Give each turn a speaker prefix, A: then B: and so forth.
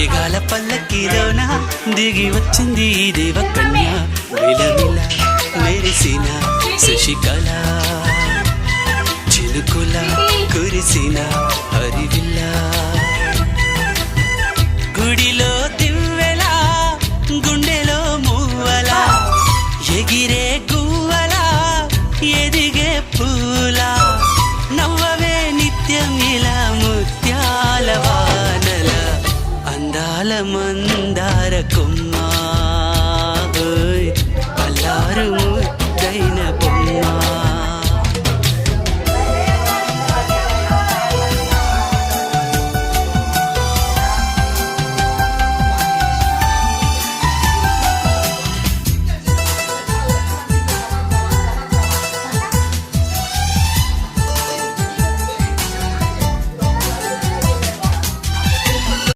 A: మేఘాల పల్లకిలోన దిగి వచ్చింది ఈ దేవకన్య విలవిల మెరిసిన శశికళ చిలుకుల కురిసిన హరివిల్ల గుడిలో దివ్వెల గుండెలో మూవల ఎగిరే గువ్వల ఎదిగే పూల నవ్వవే నిత్యం ఇలా ముత్యాల వానల అందాల మందార కొమ్మ అల్లారు ముద్దైన